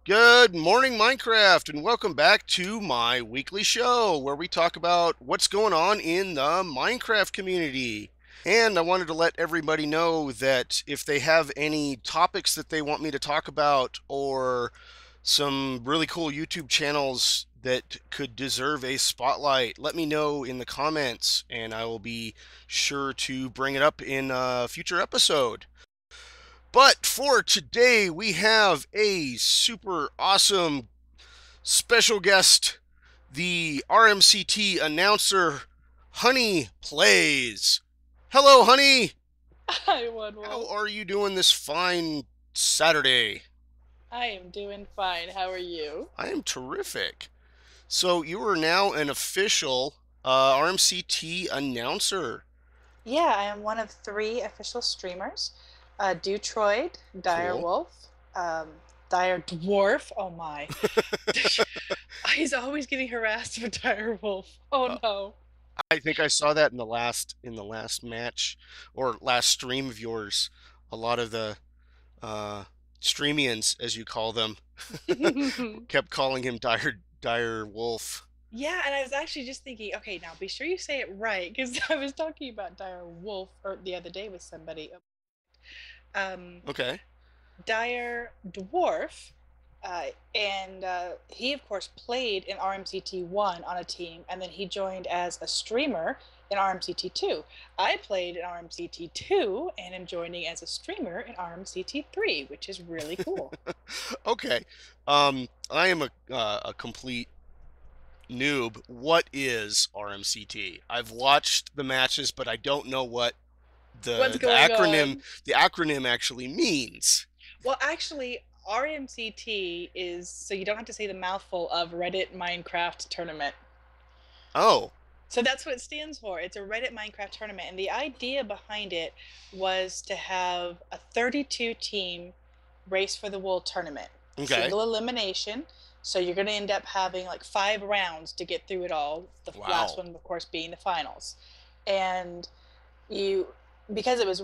Good morning, Minecraft, and welcome back to my weekly show where we talk about what's going on in the Minecraft community. And I wanted to let everybody know that if they have any topics that they want me to talk about or some really cool YouTube channels that could deserve a spotlight, let me know in the comments and I will be sure to bring it up in a future episode. But for today, we have a super awesome special guest, the RMCT announcer, HonneyPlays. Hello, Honey. Hi, How OneWolfe. are you doing this fine Saturday? I am doing fine. How are you? I am terrific. So you are now an official RMCT announcer. Yeah, I am one of three official streamers. Detroit, Dire Cool. Wolf, Dire Dwarf. Oh my. He's always getting harassed for Dire Wolf. Oh Uh, no. I think I saw that in the last match or last stream of yours. A lot of the uh, streamians, as you call them, kept calling him Dire Wolf. Yeah, and I was actually just thinking, okay, now be sure you say it right, because I was talking about Dire Wolf or the other day with somebody. Um, Okay. Dire Dwarf, and he of course played in RMCT 1 on a team, and then he joined as a streamer in RMCT 2. I played in RMCT 2 and am joining as a streamer in RMCT 3, which is really cool. Okay. I am a complete noob. What is RMCT? I've watched the matches, but I don't know what What's the going acronym on? the acronym actually means. Well, actually, RMCT is so you don't have to say the mouthful of Reddit Minecraft Tournament. Oh, So that's what it stands for. It's a Reddit Minecraft tournament. And the idea behind it was to have a 32 team race for the wool tournament, okay. single elimination. So you're going to end up having like 5 rounds to get through it all. The last Wow. one, of course, being the finals. And you, because it was a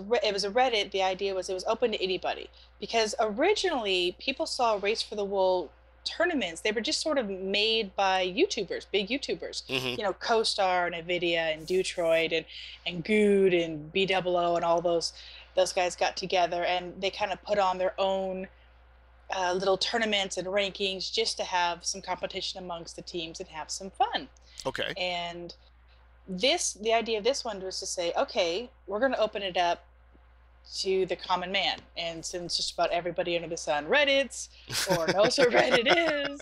Reddit, the idea was it was open to anybody. Because originally people saw Race for the Wool tournaments, they were just sort of made by YouTubers, big YouTubers, Hmm. CoStar and Nvidia and Detroit and Good and BOO and all those guys got together and they kind of put on their own little tournaments and rankings just to have some competition amongst the teams and have some fun. Okay. And the idea of this one was to say, okay, we're going to open it up to the common man. And since just about everybody under the sun Reddits or knows what Reddit is,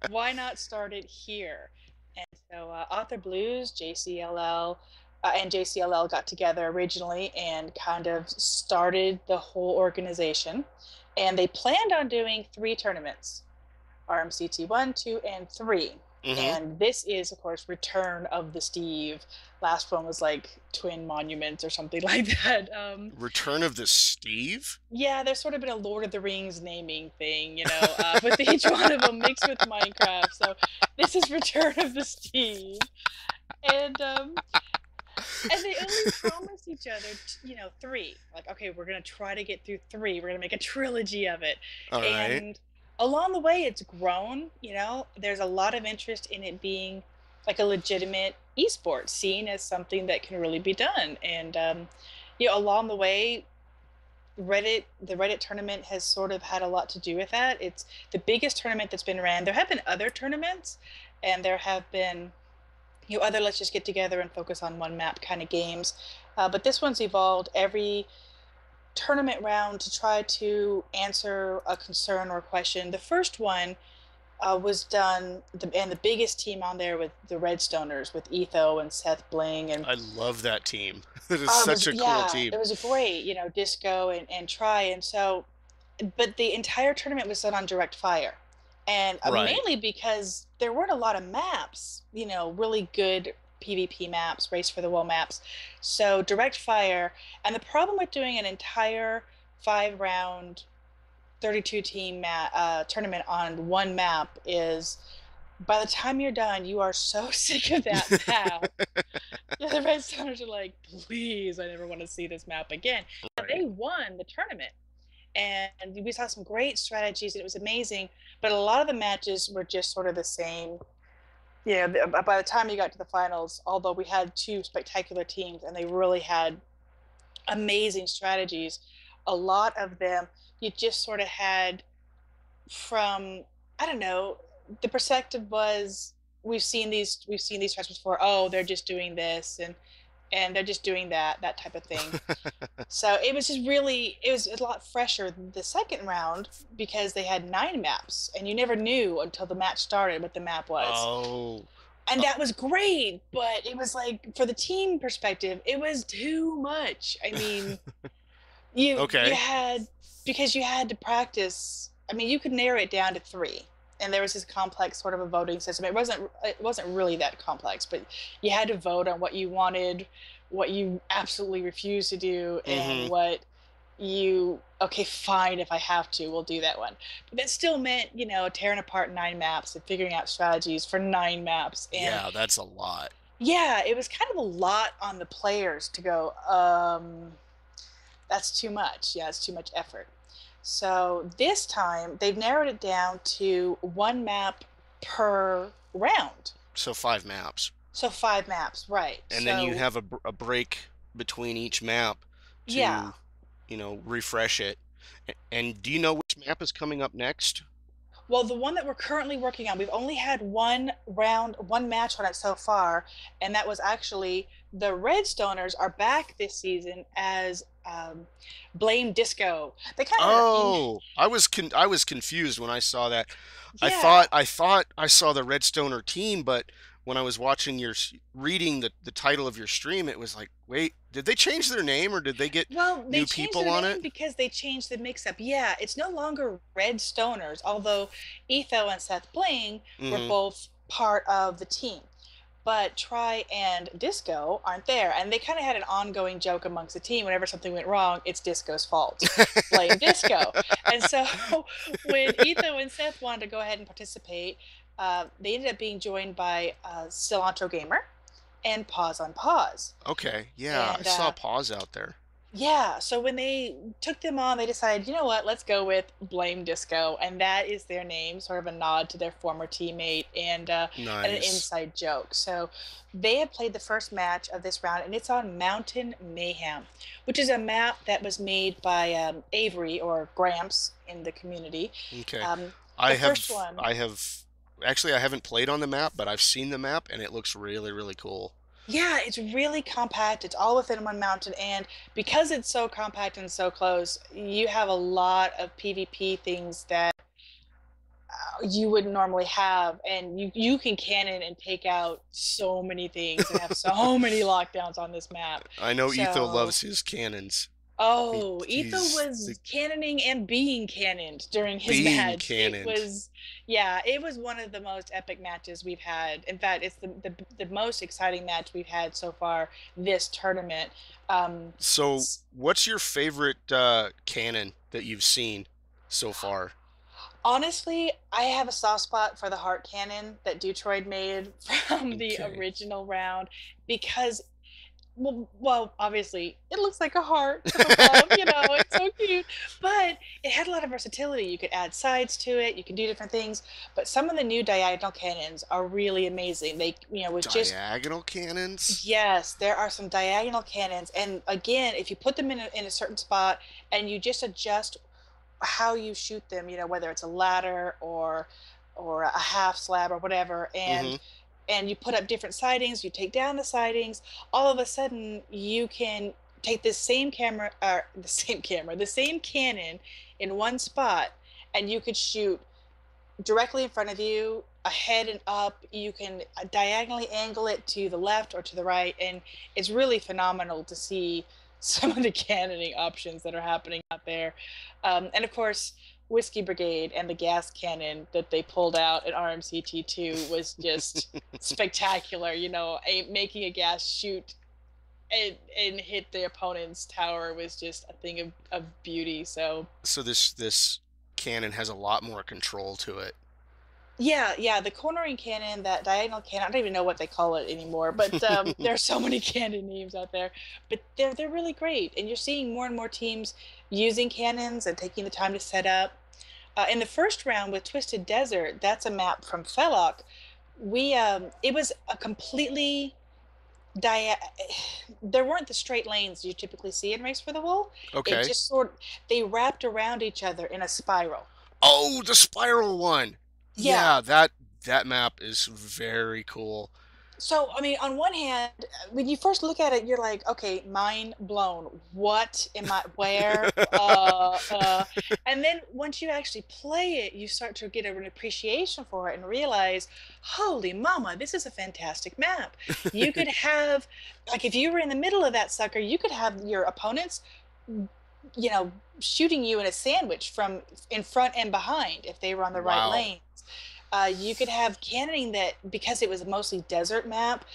why not start it here? And so Author Blues, JCLL, and JCLL got together originally and kind of started the whole organization. And they planned on doing 3 tournaments: RMCT 1, 2, and 3. Hmm. And this is, of course, Return of the Steve. Last one was like Twin Monuments or something like that. Return of the Steve? Yeah, there's sort of been a Lord of the Rings naming thing, with each one of them mixed with Minecraft. So this is Return of the Steve. And they only promised each other, 3. Like, okay, we're gonna try to get through 3. We're gonna make a trilogy of it. All right. And along the way, it's grown. There's a lot of interest in it being like a legitimate esport, seen as something that can really be done. And along the way, the Reddit tournament has sort of had a lot to do with that. It's the biggest tournament that's been ran. There have been other tournaments, and there have been other let's just get together and focus on one map kind of games. But this one's evolved every tournament round to try to answer a concern or a question. The first one was done, and the biggest team on there with the Redstoners, with Etho and Seth Bling, and I love that team. It is such a cool it team. was a great, Disco and Try, and so, but the entire tournament was done on direct fire, and Right. mainly because there weren't a lot of maps, really good PvP maps, race for the wall maps. So direct fire, and the problem with doing an entire 5 round 32 team tournament on one map is by the time you're done, you are so sick of that map. Yeah, the Redstoners are like, please, I never want to see this map again. And Right. they won the tournament. and we saw some great strategies, and it was amazing. But a lot of the matches were just sort of the same. Yeah, by the time you got to the finals, although we had two spectacular teams and they really had amazing strategies, a lot of them you just sort of had from, I don't know, the perspective was we've seen these strategies before. Oh, they're just doing this and they're just doing that type of thing. So it was a lot fresher than the second round because they had 9 maps and you never knew until the match started what the map was. Oh, And uh, that was great, but it was like for the team perspective, it was too much. I mean, you okay. had because you had to practice. I mean, you could narrow it down to 3. And there was this complex sort of a voting system. It wasn't really that complex, but you had to vote on what you wanted, what you absolutely refused to do, and Mm-hmm. what you okay, fine, if I have to, we'll do that one. But that still meant, tearing apart 9 maps and figuring out strategies for 9 maps. And Yeah, that's a lot. yeah, it was kind of a lot on the players to go, that's too much. Yeah, it's too much effort. So this time they've narrowed it down to 1 map per round. So 5 maps, So 5 maps, right. and then you So have a break between each map yeah. to, refresh it. And do you know which map is coming up next? Well, the one that we're currently working on, we've only had 1 round, 1 match on it so far, and that was actually the Redstoners are back this season as Blame Disco. They kind of in Oh, I was confused when I saw that. yeah. I thought I saw the Redstoner team, but when I was watching reading the title of your stream, it was like, wait, did they change their name or did they get Well, they new changed people their on name it? because they changed the mix-up. Yeah, it's no longer Red Stoners, although Etho and Seth Bling were Mm-hmm. both part of the team. But Try and Disco aren't there, and they kind of had an ongoing joke amongst the team. Whenever something went wrong, it's Disco's fault. Blame Disco. And so when Etho and Seth wanted to go ahead and participate, they ended up being joined by Cilantro Gamer and Pause on Pause. Okay, yeah, I And saw pause out there. yeah, so when they took them on, they decided, you know what, let's go with Blame Disco, and that is their name, sort of a nod to their former teammate and an Nice. inside joke. So they have played the first match of this round, and it's on Mountain Mayhem, which is a map that was made by Avery or Gramps in the community. Okay. Um, the first one. I have actually I haven't played on the map, but I've seen the map and it looks really, really cool. Yeah, it's really compact. It's all within one mountain, and because it's so compact and so close, you have a lot of PvP things that you wouldn't normally have, and you can cannon and take out so many things and have so many lockdowns on this map. I know Etho So loves his cannons. oh, Etho He's the was cannoning and being cannoned during his being match. It cannoned. was, yeah, it was one of the most epic matches we've had. In fact, it's the most exciting match we've had so far this tournament. Um, So, what's your favorite cannon that you've seen so far? Honestly, I have a soft spot for the heart cannon that Detroit made from the Okay. original round because well, obviously, it looks like a heart from above, it's so cute. But it had a lot of versatility. You could add sides to it, you can do different things. But some of the new diagonal cannons are really amazing. They, with just Diagonal cannons? yes, there are some diagonal cannons. And again, if you put them in a certain spot and you just adjust how you shoot them, whether it's a ladder or a half slab or whatever, Mm-hmm. and you put up different sightings, you take down the sightings, all of a sudden you can take this same camera or the same cannon in one spot, and you could shoot directly in front of you, ahead and up. You can diagonally angle it to the left or to the right, and it's really phenomenal to see some of the cannoning options that are happening out there. And of course, Whiskey Brigade and the gas cannon that they pulled out at RMCT2 was just spectacular. Making a gas shoot and hit the opponent's tower was just a thing of beauty. So So this cannon has a lot more control to it. Yeah, yeah, the cornering cannon, that diagonal cannon, I don't even know what they call it anymore, but there are so many cannon names out there. But they're really great, and you're seeing more and more teams using cannons and taking the time to set up. In the first round with Twisted Desert, that's a map from Felloc. We it was a completely dia there weren't the straight lanes you typically see in Race for the Wool. It Okay. just they wrapped around each other in a spiral. Oh, the spiral one. Yeah. Yeah, that map is very cool. So, I mean, on one hand, when you first look at it, you're like, okay, mind blown. What am I, where? And then once you actually play it, you start to get an appreciation for it and realize, holy mama, this is a fantastic map. You could have, like, if you were in the middle of that sucker, you could have your opponents, you know, shooting you in a sandwich from in front and behind if they were on the right Wow. lane. You could have cannoning that, because it was a mostly desert map,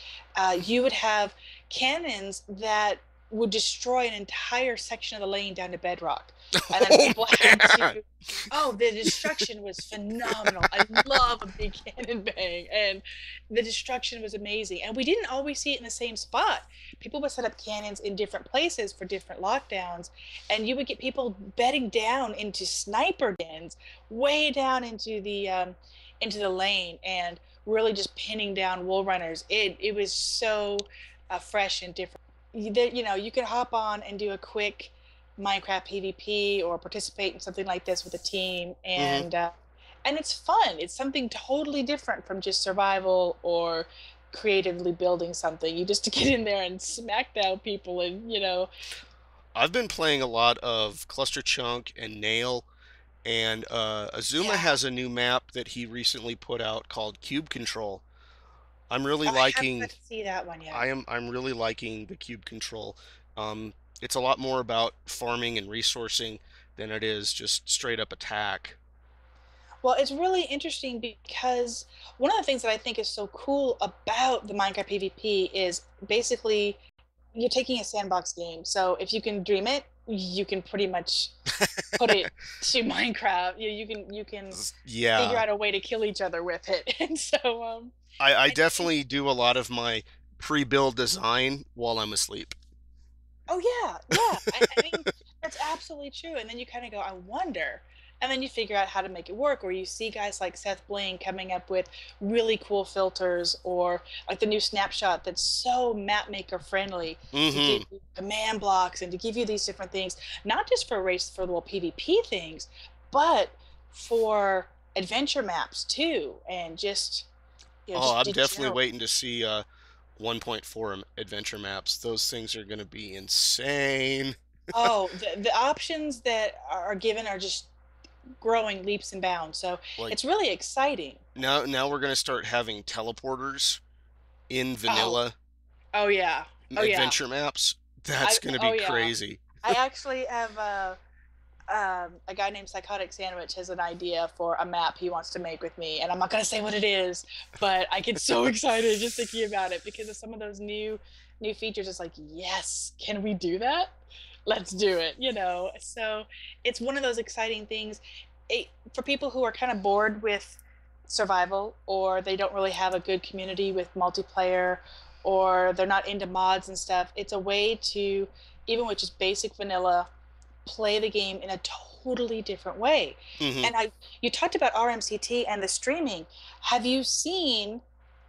you would have cannons that would destroy an entire section of the lane down to bedrock. And then Oh people had man. to, oh, the destruction was phenomenal. I love a big cannon bang, and the destruction was amazing. And we didn't always see it in the same spot. People would set up cannons in different places for different lockdowns, and you would get people bedding down into sniper dens, way down into the lane, and really just pinning down wool runners. It was so fresh and different. You could hop on and do a quick Minecraft PvP or participate in something like this with a team, Hmm. and it's fun. It's something totally different from just survival or creatively building something. You just get in there and smack down people, and I've been playing a lot of Cluster Chunk and Nail, and Azuma yeah. has a new map that he recently put out called Cube Control. I'm really I haven't got liking to see that one yet. I'm really liking the cube control. It's a lot more about farming and resourcing than it is just straight up attack. Well, it's really interesting because one of the things that I think is so cool about the Minecraft PvP is basically you're taking a sandbox game. So if you can dream it, you can pretty much put it to Minecraft. You can figure Yeah, out a way to kill each other with it. And so I I think definitely do a lot of my pre-build design while I'm asleep. oh yeah, yeah. I mean, that's absolutely true. And then you kind of go, I wonder. And then you figure out how to make it work, or you see guys like Seth Bling coming up with really cool filters, or like the new snapshot that's so map maker friendly to give Hmm. you command blocks and to give you these different things, not just for race for the world PvP things, but for adventure maps too, and just Oh, just I'm definitely general. waiting to see 1.4 adventure maps. Those things are going to be insane. Oh, the options that are given are just growing leaps and bounds. So Like it's really exciting. now we're going to start having teleporters in Oh, vanilla oh yeah, oh yeah. adventure maps. That's going to be Oh yeah. crazy. I actually have a guy named Psychotic Sandwich has an idea for a map he wants to make with me, and I'm not gonna say what it is, but I get so excited just thinking about it because of some of those new features. It's like, yes, can we do that? Let's do it. So it's one of those exciting things. For people who are kind of bored with survival, or they don't really have a good community with multiplayer, or they're not into mods and stuff, it's a way to, even with just basic vanilla, play the game in a totally different way. Hmm. And you talked about RMCT and the streaming. Have you seen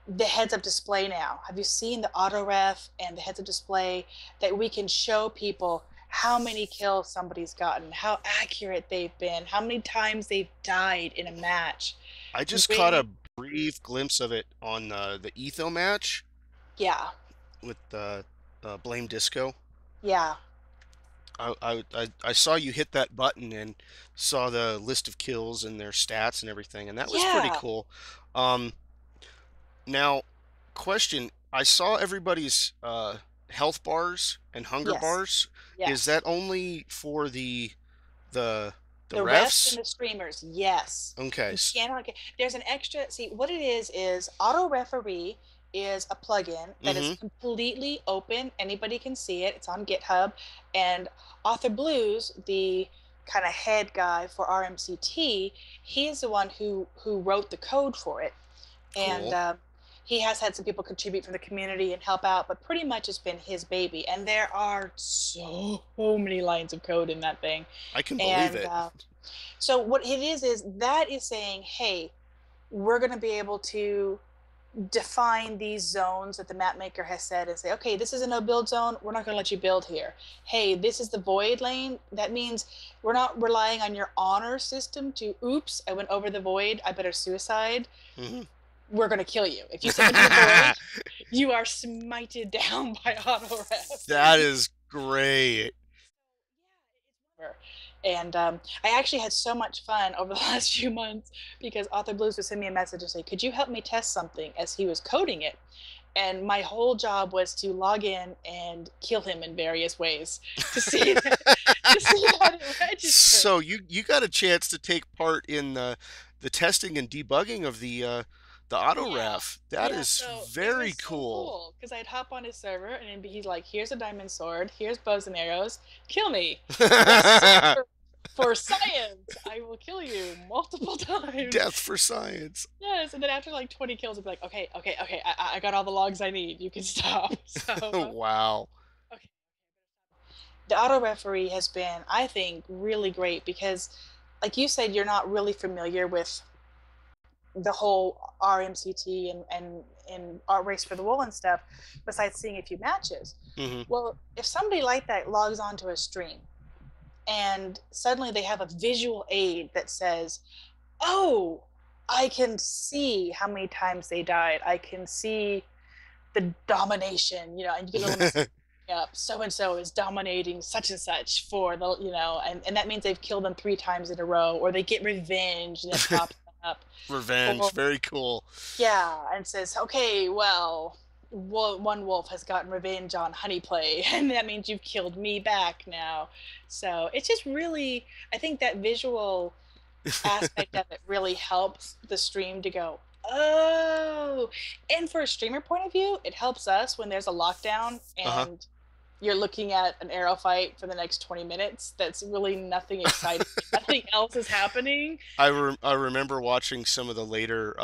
the heads up display now? Have you seen the auto ref and the heads up display that we can show people how many kills somebody's gotten, how accurate they've been, how many times they've died in a match? I just caught When, a brief glimpse of it on the Etho match yeah, with Blame Disco. yeah, I saw you hit that button and saw the list of kills and their stats and everything, and that was pretty yeah, cool. Um, Now, question: I saw everybody's health bars and hunger yes, bars. Is yes. that only for the the The refs and refs? the streamers, yes. Okay. You cannot get, there's an extra, see, what it is Auto Referee is a plugin that is Mm-hmm. completely open. Anybody can see it. It's on GitHub. And Author Blues, the kind of head guy for RMCT, he's the one who wrote the code for it, and Cool. he has had some people contribute from the community and help out, but pretty much it's been his baby. And there are so many lines of code in that thing, I can believe and it. so what it is that is saying, hey, we're going to be able to define these zones that the map maker has said and say, okay, this is a no build zone. We're not going to let you build here. Hey, this is the void lane. That means we're not relying on your honor system to, oops, I went over the void. I better suicide. Mhm. We're going to kill you. If you step into the void, you are smited down by auto ref. That is great. And I actually had so much fun over the last few months because Author Blues would send me a message and say, could you help me test something as he was coding it? And my whole job was to log in and kill him in various ways to see that, to see that it registered. So you got a chance to take part in the testing and debugging of the auto Yeah. ref. That Yeah, is so it very was so cool. cool because I'd hop on his server and he's like, here's a diamond sword, here's bows and arrows, kill me. Yes, sir. For science, I will kill you multiple times. Death for science. Yes, and then after like 20 kills, I'd be like, okay, okay, okay, I got all the logs I need. You can stop. So, Wow. okay. The auto referee has been, I think, really great because, like you said, you're not really familiar with the whole RMCT and art race for the wool and stuff, besides seeing a few matches. Hmm. Well, if somebody like that logs onto a stream and suddenly they have a visual aid that says, oh, I can see how many times they died. I can see the domination, and you get little messages up. So and so is dominating such and such for the, and that means they've killed them 3 times in a row, or they get revenge and it pops up. Revenge. Or Very cool. yeah, and says, okay, well, OneWolfe has gotten revenge on HonneyPlay, and that means you've killed me back now. So it's just really, I think that visual aspect of it really helps the stream to go, oh. And for a streamer point of view, it helps us when there's a lockdown Uh-huh. and you're looking at an arrow fight for the next 20 minutes. That's really nothing exciting. Nothing else is happening. I remember watching some of the later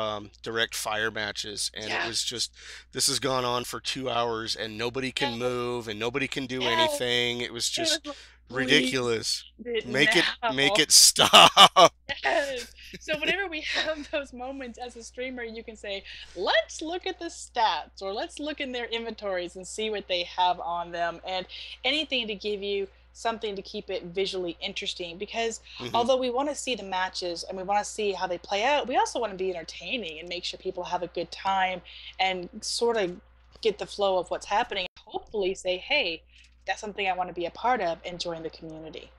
direct fire matches, and it Yeah. was just this has gone on for 2 hours, and nobody can Yes. move, and nobody can do Yes. anything. It was It was just like, please ridiculous. end it Make now. it stop. Yes. So whenever we have those moments as a streamer, you can say, let's look at the stats or let's look in their inventories and see what they have on them, and anything to give you something to keep it visually interesting, because Hmm. although we want to see the matches and we want to see how they play out, we also want to be entertaining and make sure people have a good time and sort of get the flow of what's happening. Hopefully say, hey, that's something I want to be a part of and join the community.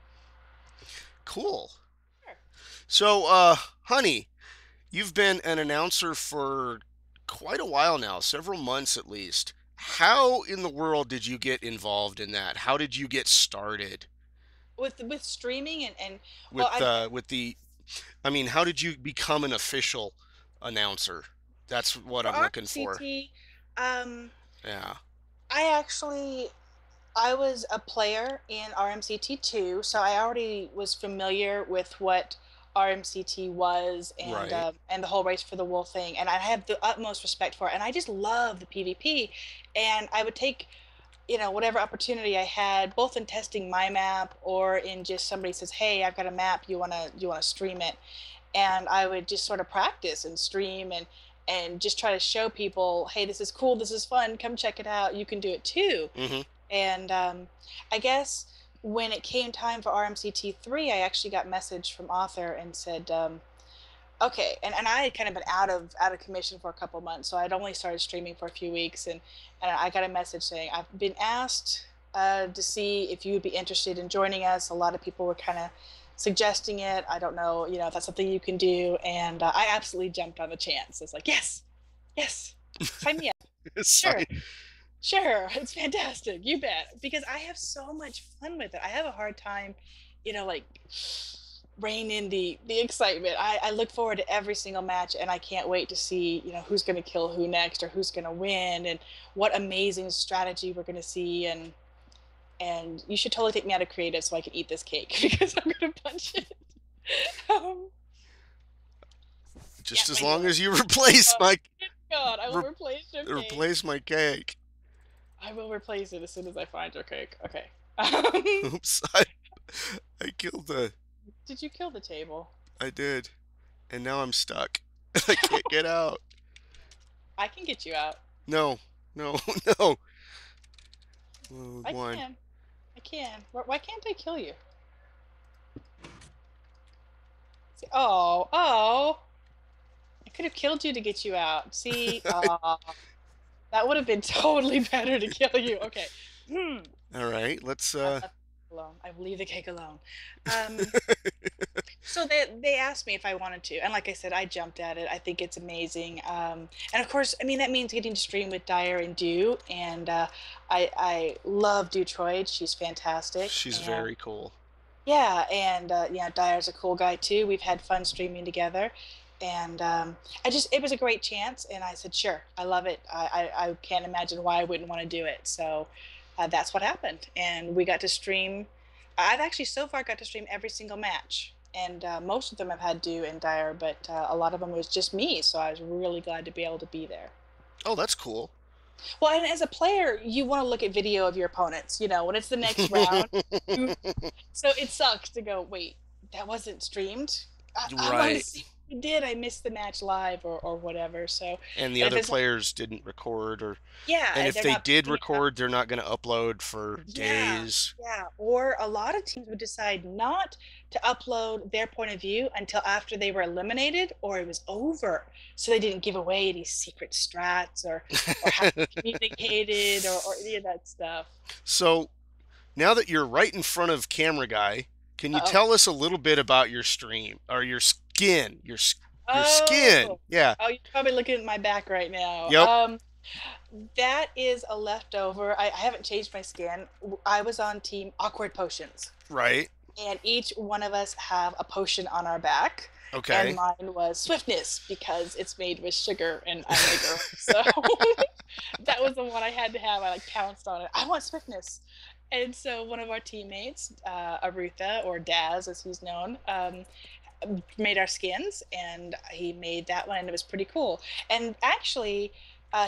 Cool. Sure. So, honey, you've been an announcer for quite a while now, several months at least. How in the world did you get involved in that? How did you get started With streaming and well, with the I mean, how did you become an official announcer? That's what for I'm looking for. RMCT, um, Yeah. I actually I was a player in RMCT too, so I already was familiar with what RMCT was Right. and the whole race for the wool thing, and I have the utmost respect for it, and I just love the PvP, and I would take whatever opportunity I had, both in testing my map or in just somebody says, hey, I've got a map, you wanna stream it, and I would just sort of practice and stream and just try to show people, hey, this is cool, this is fun, come check it out, you can do it too. Hmm. And I guess when it came time for RMCT3, I actually got message from author and said, okay, and I had kind of been out of commission for a couple months, so I'd only started streaming for a few weeks, and I got a message saying I've been asked to see if you would be interested in joining us. A lot of people were kind of suggesting it. I don't know, if that's something you can do, and I absolutely jumped on the chance. It's like, yes, yes, sign me up. Sure, sure, it's fantastic. You bet, because I have so much fun with it. I have a hard time, like rein in the excitement. I look forward to every single match, and I can't wait to see who's going to kill who next or who's going to win and what amazing strategy we're going to see. And and you should totally take me out of creative so I can eat this cake because I'm gonna punch it. Um, yeah, Just as my long door. as you replace Oh, my God, I will re- replace your cake. replace my cake. I will replace it as soon as I find your cake. Okay. Oops, I killed the. Did you kill the table? I did, and now I'm stuck. I can't get out. I can get you out. No, no, no. Oh, I one. can. I can. Why can't I kill you? See, oh, oh. I could have killed you to get you out. See, that would have been totally better to kill you. Okay. Hmm. All right, let's. I left it alone. I will leave the cake alone. Um, so they asked me if I wanted to, and like I said, I jumped at it. I think it's amazing. And of course, I mean that means getting to stream with Dyer and Dew, and I love Detroit. She's fantastic. She's And very cool. yeah, and yeah, Dyer's a cool guy too. We've had fun streaming together, and it was a great chance, and I said, sure, I love it. I can't imagine why I wouldn't want to do it. So that's what happened, and we got to stream. I've actually so far got to stream every single match, and most of them I've had Dew and Dyer, but a lot of them was just me. So I was really glad to be able to be there. Oh, that's cool. Well, and as a player, you want to look at video of your opponents. You know, when it's the next round, you so it sucks to go, wait, that wasn't streamed. I want to Right. see what you did. I missed the match live or whatever. So, And the and if other it's not, players didn't record, or yeah, and if they're they not did picking it up. record, they're not going to upload for Yeah, days. yeah. Or a lot of teams would decide not to upload their point of view until after they were eliminated or it was over. So they didn't give away any secret strats or how they communicated or any of that stuff. So now that you're right in front of camera guy, can you Uh-oh. tell us a little bit about your stream or your skin? Your skin. Oh, Yeah. oh, you're probably looking at my back right now. Yep. That is a leftover. I haven't changed my skin. I was on team Awkward Potions, Right. and each one of us have a potion on our back. And Okay. mine was Swiftness because it's made with sugar, and I'm a girl, so that was the one I had to have. I like pounced on it. I want Swiftness, and so one of our teammates, Arutha or Daz as he's known, made our skins, and he made that one, and it was pretty cool. And actually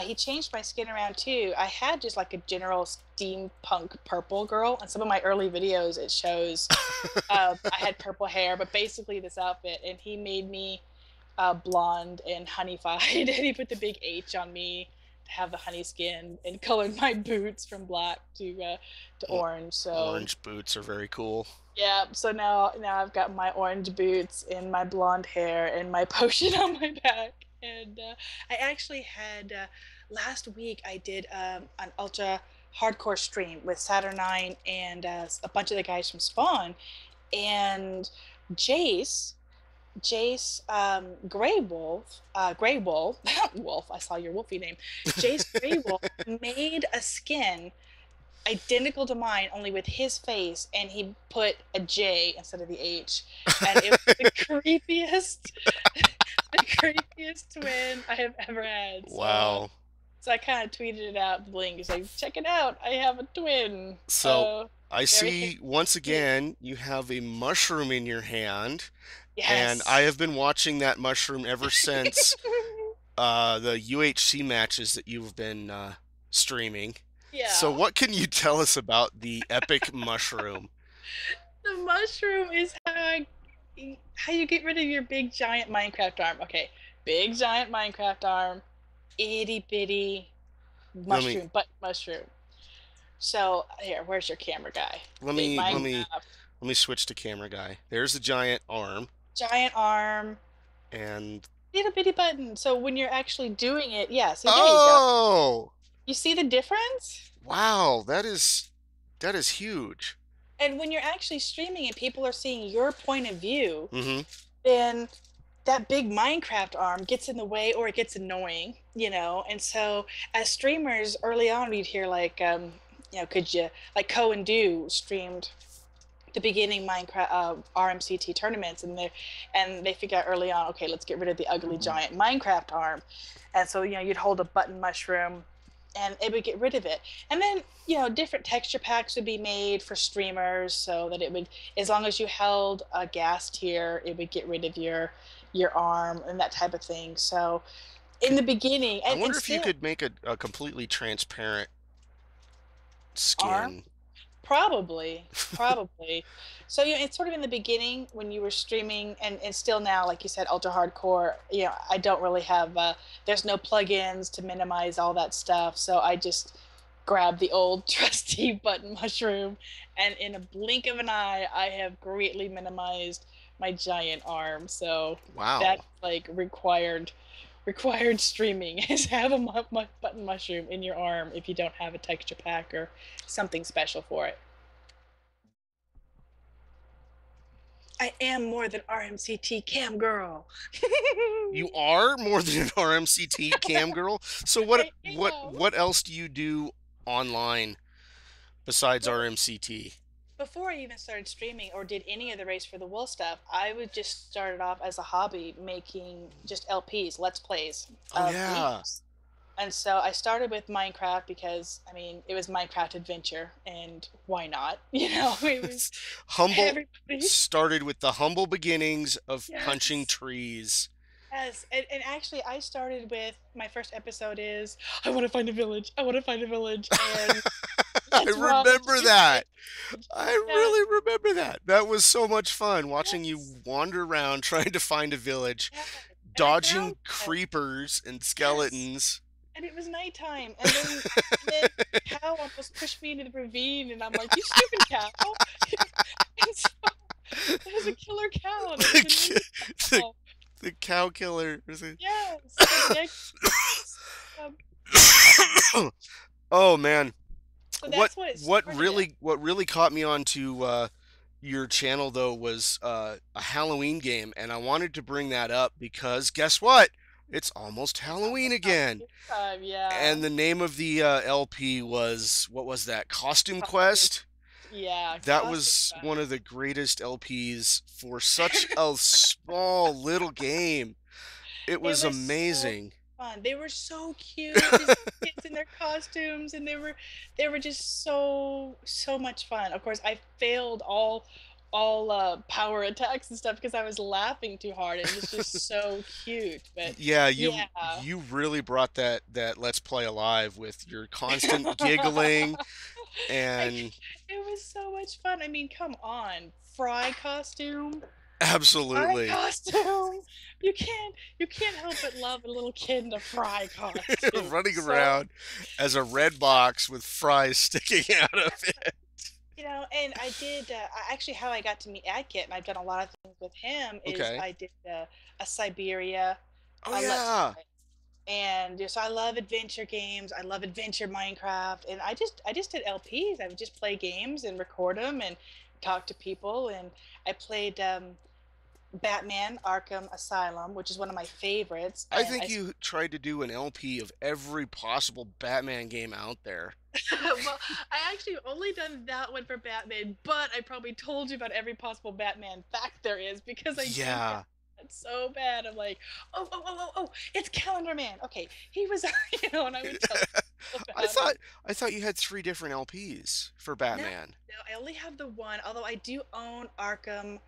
he changed my skin around too. I had just like a general steampunk purple girl, and some of my early videos it shows I had purple hair, but basically this outfit, and he made me blonde and honeyfied and he put the big H on me to have the honey skin and colored my boots from black to orange. So Orange boots are very cool. yeah, so now I've got my orange boots and my blonde hair and my potion on my back. And I actually had last week I did an ultra hardcore stream with Saturnine and a bunch of the guys from Spawn, and Jace, Grey Wolf, Wolf. I saw your wolfy name. Jace Grey Wolf made a skin identical to mine, only with his face, and he put a J instead of the H, and it was the creepiest, the creepiest twin I have ever had. Wow. So I kind of tweeted it out, the link. It's like, check it out, I have a twin. So I Very see once again you have a mushroom in your hand, and I yes. have been watching that mushroom ever since the UHC matches that you've been streaming. So Yeah. what can you tell us about the epic mushroom? The mushroom is how you get rid of your big giant Minecraft arm. Okay, big giant Minecraft arm, itty bitty Let me mushroom, butt mushroom. So here, where's your camera guy? let Big me let me Minecraft, let me switch to camera guy. There's the giant arm, giant arm, and little bitty button. So when you're actually doing it, yeah. So there you go. oh, You see the difference? wow, that is huge. And when you're actually streaming and people are seeing your point of view, Mm-hmm. then that big Minecraft arm gets in the way or it gets annoying, And so as streamers early on, we'd hear like, could you like Co and Do streamed the beginning Minecraft RMCT tournaments, and they figure out early on, okay, let's get rid of the ugly giant Minecraft arm, and so you'd hold a button mushroom and it would get rid of it. And then, different texture packs would be made for streamers so that it would, as long as you held a gas tier, it would get rid of your arm and that type of thing. So in Could the beginning, I and wonder if you still could make a completely transparent arm. skin? Probably, probably. So, it's sort of in the beginning when you were streaming, and still now, like you said, ultra hardcore. I don't really have. There's no plugins to minimize all that stuff, so I just grab the old trusty button mushroom, and in a blink of an eye, I have greatly minimized my giant arm. So Wow. that's like required streaming is have a button mushroom in your arm if you don't have a texture pack or something special for it. I am more than RMCT cam girl. You are more than an RMCT cam girl. So what I what am. what else do you do online besides Well, RMCT? before I even started streaming or did any of the Race for the Wool stuff, I would just started off as a hobby making just LPs, Let's Plays Oh of yeah. games. And so I started with Minecraft because, I mean, it was Minecraft Adventure, and why not? It was Humble everybody. started with the humble beginnings of punching Yes. trees. Yes, and actually, I started with my first episode is I want to find a village. I want to find a village, and I let's run remember to find that. a village. I Yes, really remember that. That was so much fun watching you yes, wander around trying to find a village, yes. And I found dodging it. creepers and Yes, skeletons. and it was nighttime, and then the cow almost pushed me into the ravine, and I'm like, "You stupid cow!" And so there was a killer cow, and it was a the, ninja the, cow. the cow killer. Yes, so the next, um, Oh man, so that's what it started as. what really caught me onto your channel though was a Halloween game, and I wanted to bring that up because guess what? It's almost It's Halloween almost again. Halloween time, yeah. And the name of the LP was, what was that? Costume Costume, Quest. yeah, That costume was one of quest. the greatest LPs for such a small little game. It It was was so amazing. fun. They were so cute, these kids in their costumes, and they were just so much fun. Of course, I failed all power attacks and stuff because I was laughing too hard. It was just so cute, but Yeah, yeah. you really brought that Let's Play alive with your constant giggling I, and it was so much fun. I mean, come on, Fry costume. Fry absolutely costume. You can't help but love a little kid in a fry costume. running So, around as a red box with fries sticking out of it. and I did. Actually, how I got to meet Adkit, and I've done a lot of things with him. Is Okay. I did a Siberia, Oh a Let's yeah. Play, and so I love adventure games. I love adventure Minecraft, and I just did LPs. I would just play games and record them and talk to people, and I played. Batman Arkham Asylum, which is one of my favorites, I and think you tried to do an LP of every possible Batman game out there. well, I actually only done that one for Batman, but I probably told you about every possible Batman fact there is because I geeked out Yeah. so bad. I'm like, oh, it's Calendar Man. Okay, he was, and I would tell people I about him. thought I thought you had three different LPs for No, Batman. no, I only have the one. Although I do own Arkham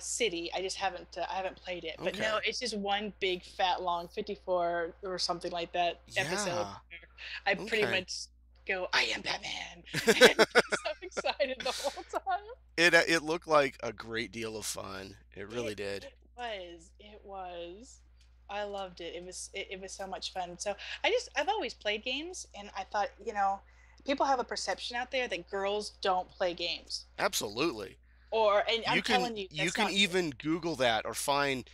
City, I just haven't played it. But no, Okay. it's just one big fat long 54 or something like that episode. Yeah. Where I pretty Okay. much go, I am Batman, and get so excited the whole time. It looked like a great deal of fun. It really It did. it was it was. I loved it. It was so much fun. So I've always played games, and I thought, people have a perception out there that girls don't play games. Absolutely. And I'm telling you, You that's can not true. even Google that or find,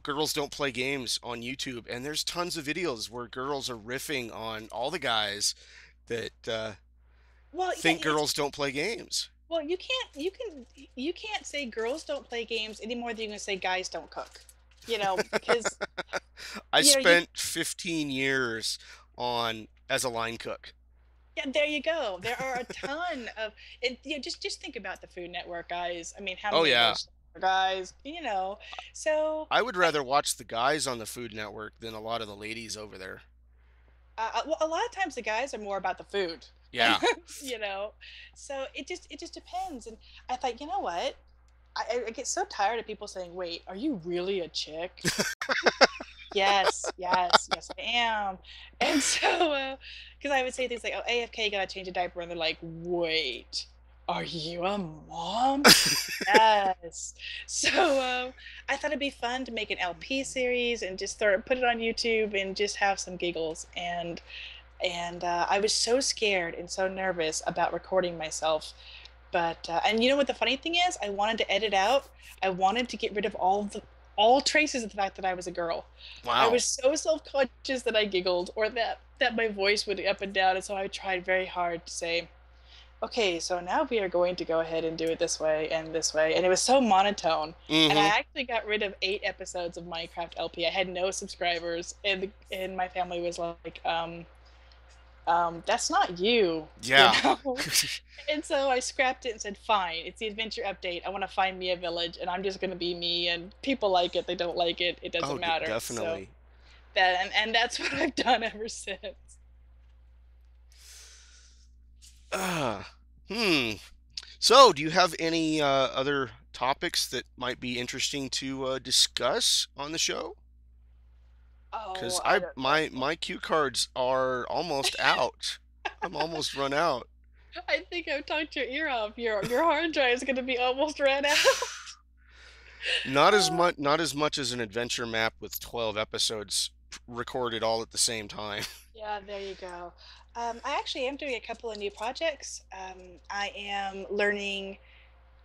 girls don't play games on YouTube, and there's tons of videos where girls are riffing on all the guys that Well, yeah, think girls don't play games. you can't say girls don't play games any more than you can say guys don't cook. Because I you spent 15 years on as a line cook. yeah, there you go. There are a ton of and just think about the Food Network guys. I mean, how Oh many of yeah. those guys, So I would I rather watch the guys on the Food Network than a lot of the ladies over there. Well, a lot of times the guys are more about the food, Yeah. you know. So it just depends. And I thought, you know what? I get so tired of people saying, "Wait, are you really a chick?" Yes, yes, yes, I am. And so, because I would say things like, "Oh, AFK, gotta change a diaper," and they're like, "Wait, are you a mom?" Yes. So, I thought it'd be fun to make an LP series and just put it on YouTube and just have some giggles. And I was so scared and so nervous about recording myself. But and you know what the funny thing is? I wanted to edit out. I wanted to get rid of all traces of the fact that I was a girl. I Wow. was so self-conscious that I giggled or that my voice would up and down, and so I tried very hard to say, okay, so now we are going to go ahead and do it this way and this way. And it was so monotone. And I Mm-hmm. actually got rid of 8 episodes of Minecraft LP. I had no subscribers, and my family was like, that's not you, you Yeah. know? And so I scrapped it and said, fine, it's the adventure update. I want to find me a village and I'm just going to be me. And people like it, they don't like it, it Oh, doesn't matter. So definitely. and that's what I've done ever since. Uh, hmm. So, do you have any other topics that might be interesting to discuss on the show? Because Oh, I I don't know. my cue cards are almost out. I'm almost run out. I think I've talked your ear off. Your hard drive is going to be almost ran out. Not as much as an adventure map with 12 episodes recorded all at the same time. Yeah, there you go. I actually am doing a couple of new projects. I am learning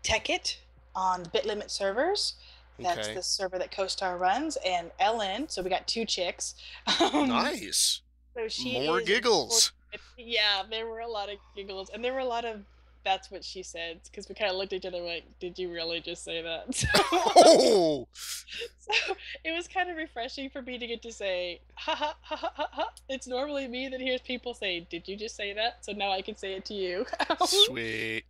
Tekkit on Bitlimit servers. That's Okay. the server that CoStar runs, and Ellen. So we got two chicks. Um, Nice. so she More is recording. giggles. Yeah, there were a lot of giggles, and there were a lot of. That's what she said because we kind of looked at each other like, "Did you really just say that?" Oh, So it was kind of refreshing for me to get to say, "Ha ha ha ha ha ha." It's normally me that hears people say, "Did you just say that?" So now I can say it to you. sweet.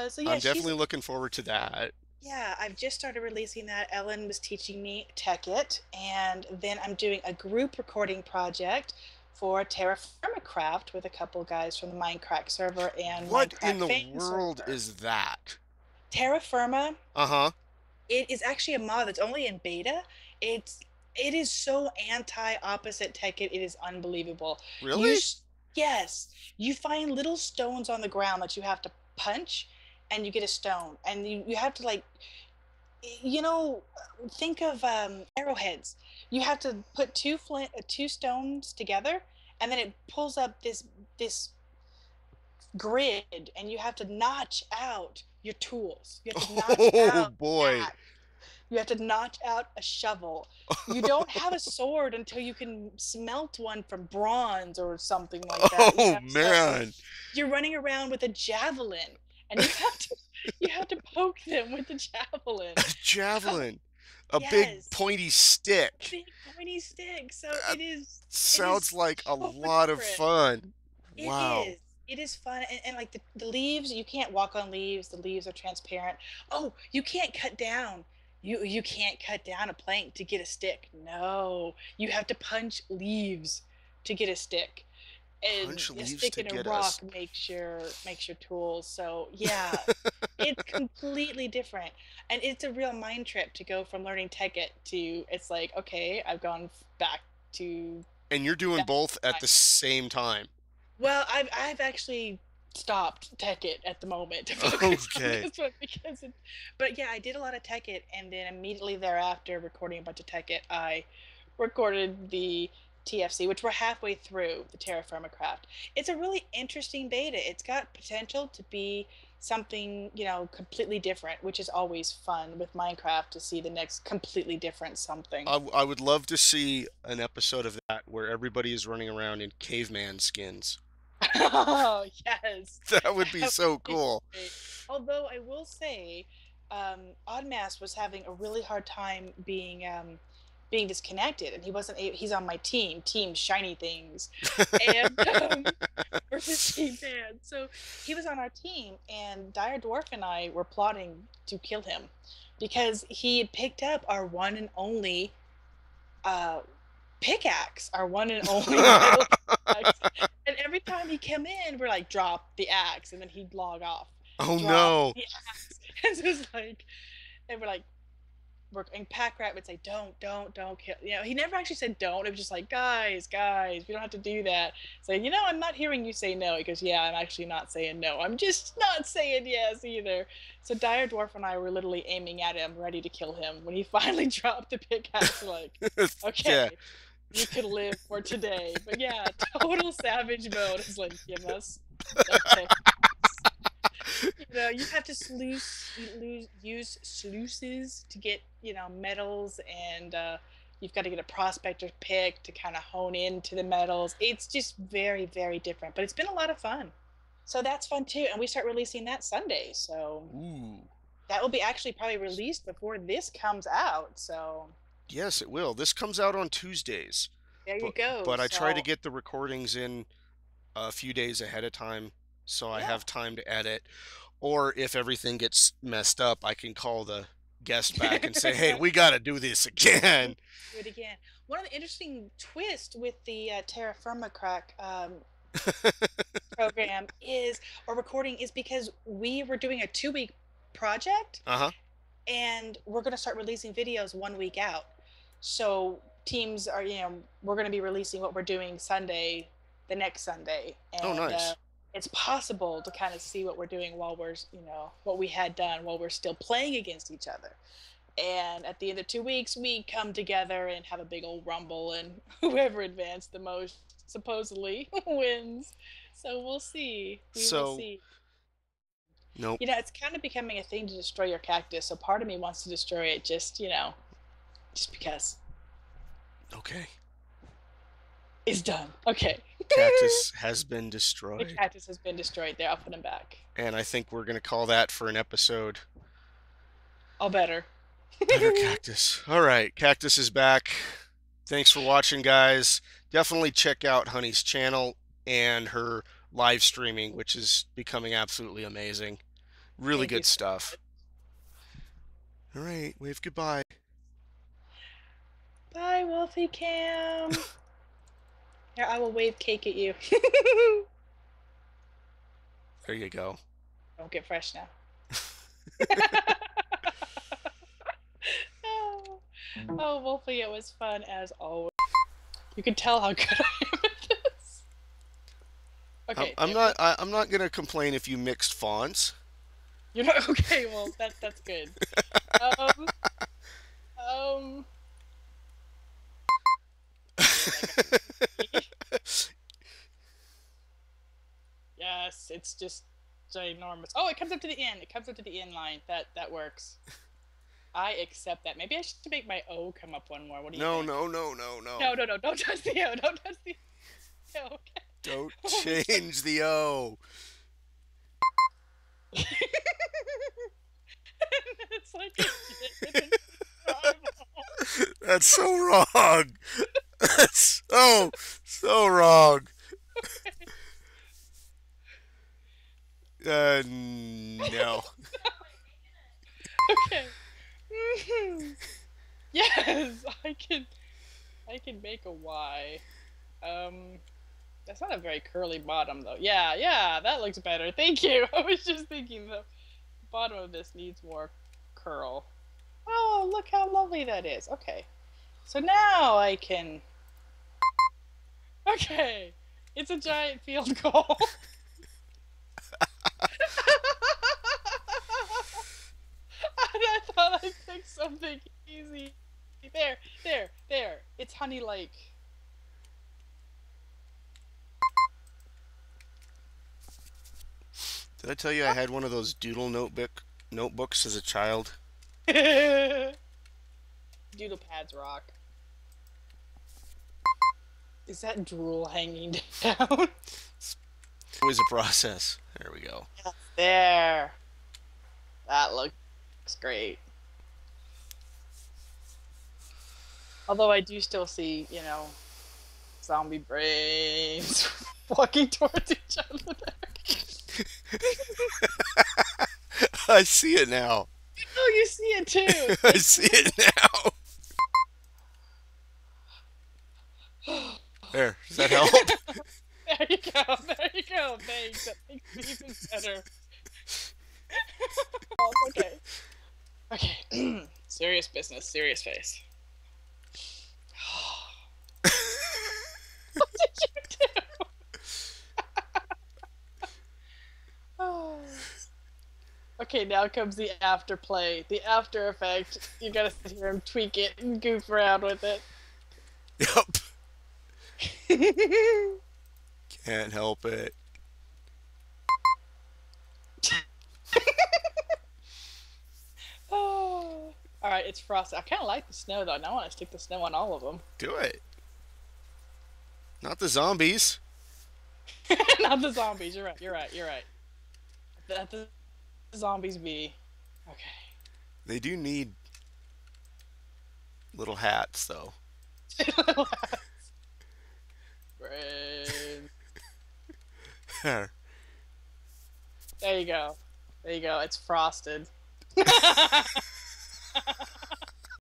So yeah, I'm she's definitely looking forward to that. yeah, I've just started releasing that. Ellen was teaching me Tech It, and then I'm doing a group recording project for Terra Firma Craft with a couple guys from the Minecraft server and What in Minecraft the Fame world server. is that? Terra Firma, Uh-huh. it is actually a mod that's only in beta. It's it is so anti-opposite Tech It, it is unbelievable. You Really? s- yes, you find little stones on the ground that you have to punch and you get a stone and you have to like you know, think of arrowheads. You have to put two stones together, and then it pulls up this grid, and you have to notch out your tools. You have to notch Oh out boy. that. You have to notch out a shovel. You don't have a sword until you can smelt one from bronze or something like that. You Oh know, so man. you're running around with a javelin, and you have to poke them with the javelin. A javelin. A big Yes, pointy stick. big pointy stick. So That it sounds is like a so lot of different. fun. It Wow. is. It is fun. And like the leaves, you can't walk on leaves. The leaves are transparent. Oh, you can't cut down. You can't cut down a plank to get a stick. No. You have to punch leaves to get a stick. And Punch a leaves stick to and a get rock us. makes your tools. So yeah, it's completely different. And it's a real mind trip to go from learning Tekkit to it's like, okay, I've gone back to And you're doing that both at time. the same time. Well, I've actually stopped Tekkit at the moment to focus on Okay. this one because but yeah, I did a lot of Tekkit and then immediately thereafter recording a bunch of Tekkit, I recorded the TFC, which we're halfway through the Terra Firma Craft. It's a really interesting beta. It's got potential to be something, completely different, which is always fun with Minecraft to see the next completely different something. I would love to see an episode of that where everybody is running around in caveman skins. Oh, yes. That would be That would so be cool. great. Although I will say, Oddmass was having a really hard time being disconnected, and he wasn't. He's on my team Shiny Things, and versus Team Pan. So he was on our team, and Dire Dwarf and I were plotting to kill him because he had picked up our one and only uh, pickaxe, our one and only metal pickaxe. And every time he came in, we're like, drop the axe, and then he'd log off. Oh Drop no. the axe. And it's just like, and we're like, and Pack Rat would say, don't kill. You know, he never actually said don't. It was just like, guys, we don't have to do that. So, you know, I'm not hearing you say no. He goes, yeah, I'm actually not saying no. I'm just not saying yes either. So Dire Dwarf and I were literally aiming at him, ready to kill him. When he finally dropped the pickaxe, we're like, okay, Yeah. you can live for today. But yeah, total savage mode is like, give us the pickaxe. You know, you have to use sluices to get, you know, metals, and you've got to get a prospector pick to kind of hone into the metals. It's just very, very different, but it's been a lot of fun. So that's fun too, and we start releasing that Sunday. So Ooh. that will be actually probably released before this comes out. So Yes, it will. This comes out on Tuesdays. there you But go. but I try to So get the recordings in a few days ahead of time so I yeah. have time to edit. Or if everything gets messed up, I can call the guest back and say, "Hey, we got to do this again." Do it again. One of the interesting twists with the Terra Firma Craft program is, or recording, is because we were doing a 2-week project, Uh-huh. and we're going to start releasing videos 1 week out. So teams are, you know, we're going to be releasing what we're doing Sunday, the next Sunday. Oh, And nice. it's possible to kind of see what we're doing while we're, you know, what we had done while we're still playing against each other. And at the end of 2 weeks, we come together and have a big old rumble, and whoever advanced the most supposedly wins. So we'll see. We will So, see. nope. You know, it's kind of becoming a thing to destroy your cactus. So part of me wants to destroy it just, you know, just because Okay. it's done. Okay. Cactus has been The destroyed. cactus has been destroyed. There, I'll put him back. And I think we're going to call that for an episode. All better. Better Cactus. All right, Cactus is back. Thanks for watching, guys. Definitely check out Honey's channel and her live streaming, which is becoming absolutely amazing. Really Thank you good so stuff. All right, wave goodbye. Bye, Wolfie Cam. Here, I will wave cake at you. There you go. Don't get fresh now. Oh, Wolfie, it was fun as always. You can tell how good I am at this. Okay. I'm not gonna complain if you mixed fonts. You're not okay. Well, that's good. Um. Yes, it's just ginormous. Oh, it comes up to the end. It comes up to the end line. That works. I accept that. Maybe I should make my O come up one more. What do you think? No. No. Don't touch the O. Don't touch the O. Okay. Don't change the O. It's like it's That's so wrong. That's so wrong. No. Okay. Yes, I can make a Y. That's not a very curly bottom though. Yeah, that looks better. Thank you. I was just thinking the bottom of this needs more curl. Oh, look how lovely that is. Okay. So now I can... Okay. It's a giant field goal. I thought I'd pick something easy. There. It's Honey Lake. Did I tell you I had one of those doodle notebooks as a child? Doodle pads rock. Is that drool hanging down? It's always a process. There we go. Yes, there. That looks great. Although I do still see, you know, zombie brains walking towards each other. I see it now. Oh, you see it too. I see it now. There, does that help? There you go. There you go. Thanks. That makes it even better. Oh, it's okay. Okay. Serious business. Serious face. What did you do? Oh. Okay, now comes the afterplay, the after effect. You gotta sit here and tweak it and goof around with it. Yep. Can't help it. Oh. All right, it's frosty. I kind of like the snow though. Now I want to stick the snow on all of them. Do it. Not the zombies. Not the zombies. You're right. You're right. You're right. Let the zombies be. Okay. They do need little hats, though. Brain. There. There you go. There you go. It's frosted.